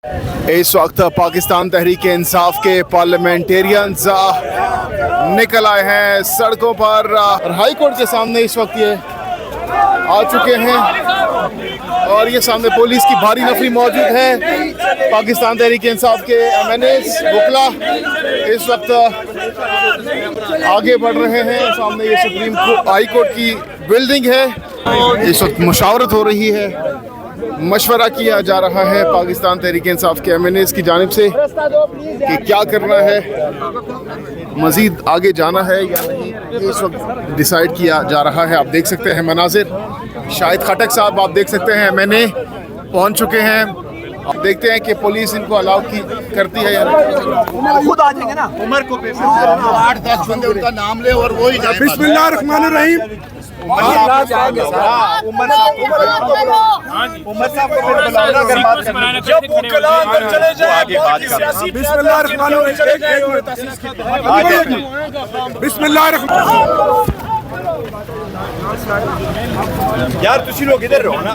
اس وقت پاکستان تحریک انصاف کے پارلیمنٹیرینز نکل آئے ہیں سڑکوں پر اور ہائی کورٹ کے سامنے اس وقت یہ آ چکے ہیں اور یہ سامنے پولیس کی بھاری نفری موجود ہے. پاکستان تحریک انصاف کے MNAs وکلا اس وقت آگے بڑھ رہے ہیں. سامنے یہ سپریم ہائی کورٹ کی بلڈنگ ہے. اس وقت مشاورت ہو رہی ہے, مشورہ کیا جا رہا ہے پاکستان تحریک انصاف کے MNAs کی جانب سے کہ کیا کرنا ہے, مزید آگے جانا ہے یا نہیں, اس وقت ڈیسائیڈ کیا جا رہا ہے. آپ دیکھ سکتے ہیں مناظر, شاہد خٹک صاحب آپ دیکھ سکتے ہیں MNA پہنچ چکے ہیں. آپ دیکھتے ہیں کہ پولیس ان کو الاؤ کرتی ہے یا نہیں. خود آ جائیں گے نا. عمر کو 8-10 بندے ان کا نام لے اور وہی بسم اللہ الرحمن الرحیم. بسم اللہ الرحمن. یار تسی لوگ ادھر رہو نا,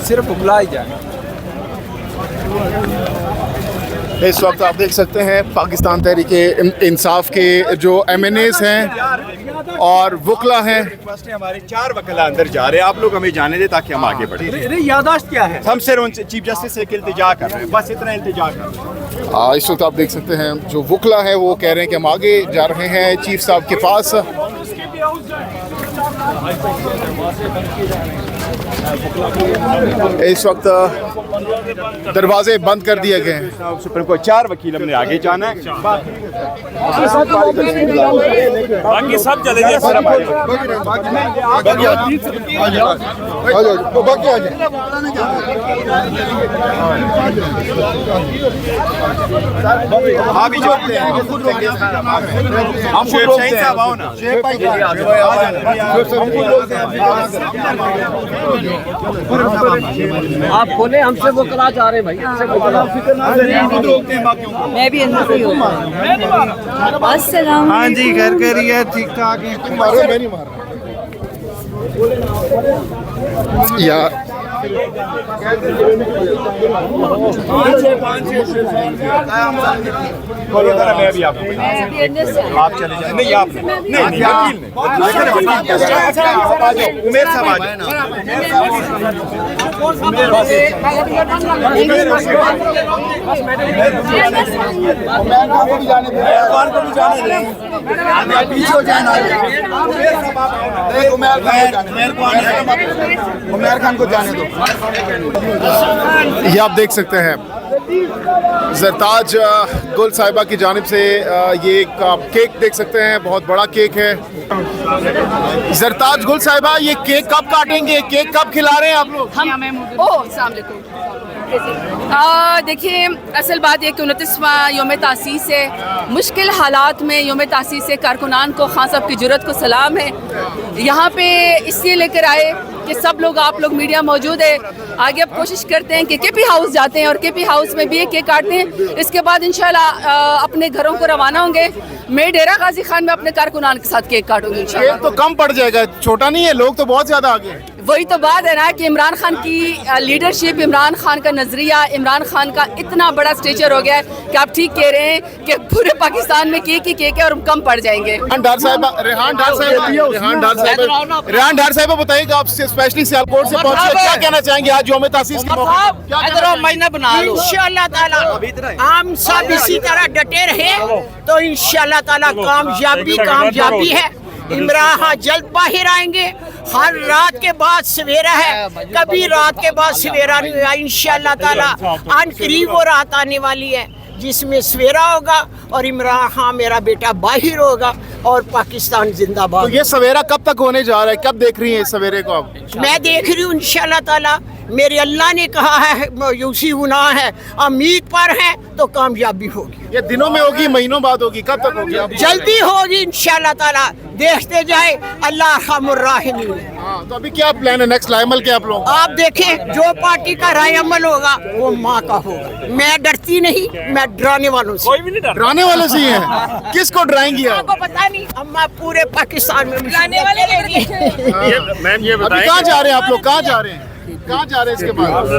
صرف بلائی جائے. اس وقت آپ دیکھ سکتے ہیں پاکستان تحریک انصاف کے جو MNAs ہیں اور وکلا ہیں. ہمارے 4 وکلا اندر جا رہے ہیں, آپ لوگ ہمیں جانے دیں تاکہ ہم آگے بڑھیں. یاداشت کیا ہے؟ ہم صرف ان سے چیف جسٹس سے ایک التجا کر رہے ہیں, بس اتنا التجا کر رہے ہیں. اس وقت آپ دیکھ سکتے ہیں جو وکلا ہے وہ کہہ رہے ہیں کہ ہم آگے جا رہے ہیں چیف صاحب کے پاس. اس وقت دروازے بند کر دیے گئے ہیں. سپریم کورٹ 4 وکیل ہم نے آگے جانا ہے, باقی سب چلے جائیں. ابھی جاتے ہیں ہم شعیب شاہین صاحب آؤ نا. آپ بولے ہم سے وہ کلا جا رہے ہیں بھائی. میں بھی اندر سے ہی ہوں. السلام. ہاں جی, گھر خیریت ٹھیک ٹھاک ہیں. یا میں بھی آپ آپ چلے جائیں. نہیں آپ نہیں عمیر صاحب آ جائیں. عمیر خان کو جانے دو. یہ آپ دیکھ سکتے ہیں زرتاج گل صاحبہ کی جانب سے یہ ایک کیک دیکھ سکتے ہیں, بہت بڑا کیک ہے. زرتاج گل صاحبہ یہ کیک کب کاٹیں گے, کیک کب کھلا رہے ہیں آپ لوگ؟ السلام علیکم. دیکھیے اصل بات یہ کہ 29واں یوم تاسیس ہے. مشکل حالات میں یوم تاسیس سے کارکنان کو خان صاحب کی جرأت کو سلام ہے. یہاں پہ اس لیے لے کر آئے کہ سب لوگ, آپ لوگ میڈیا موجود ہے, آگے اب کوشش کرتے ہیں کہ KP ہاؤس جاتے ہیں اور KP ہاؤس میں بھی ایک کیک کاٹتے ہیں. اس کے بعد انشاءاللہ اپنے گھروں کو روانہ ہوں گے. میں ڈیرہ غازی خان میں اپنے کارکنان کے ساتھ کیک کاٹوں گی انشاءاللہ. کیک تو کم پڑ جائے گا, چھوٹا نہیں ہے, لوگ تو بہت زیادہ آگے ہیں. وہی تو بات ہے نا کہ عمران خان کی لیڈرشپ, عمران خان کا نظریہ, عمران خان کا اتنا بڑا اسٹیچر ہو گیا ہے کہ آپ ٹھیک کہہ رہے ہیں کہ پورے پاکستان میں کیک ہی کیک ہے اور ہم کم پڑ جائیں گے. ریحان ڈار صاحبہ بتائیے گا, آپ سے اسپیشلی سیالکوٹ سے پہنچے, کیا کہنا چاہیں گے آج یوم تاسیس کے موقع پر؟ انشاءاللہ تعالی ہم سب اسی طرح ڈٹے رہے تو انشاءاللہ تعالی کامیابی ہے. عمران جلد باہر آئیں گے. ہر رات کے بعد سویرا ہے, کبھی رات کے بعد سویرا نہیں ہوا. انشاءاللہ تعالی آن قریب وہ رات آنے والی ہے جس میں سویرا ہوگا اور عمران خان میرا بیٹا باہر ہوگا اور پاکستان زندہ باد. تو یہ سویرا کب تک ہونے جا رہا ہے, کب دیکھ رہی ہیں اس سویرے کو آپ؟ میں دیکھ رہی ہوں انشاءاللہ تعالی. میرے اللہ نے کہا ہے یوسی گناہ ہے, امید پر ہے تو کامیابی ہوگی. یہ دنوں میں ہوگی, مہینوں بعد ہوگی, کب تک ہوگی؟ جلدی ہوگی انشاءاللہ تعالی. دیکھتے جائے اللہ ارحم الراحمین. تو ابھی کیا پلان ہے, نیکسٹ لائمل کیا آپ لوگ؟ آپ دیکھیں جو پارٹی کا رائے عمل ہوگا وہ ماں کا ہوگا. میں ڈرتی نہیں, میں ڈرانے والوں سے. ڈرانے والے سے ہی ہیں, کس کو ڈرائیں گی آپ؟ کو پتا نہیں, اما پورے پاکستان میں ڈرانے والے. میم یہ ابھی بتائیں کہاں جا رہے ہیں آپ لوگ, کہاں جا رہے ہیں؟ کہاں جا رہے ہیں اس کے بعد؟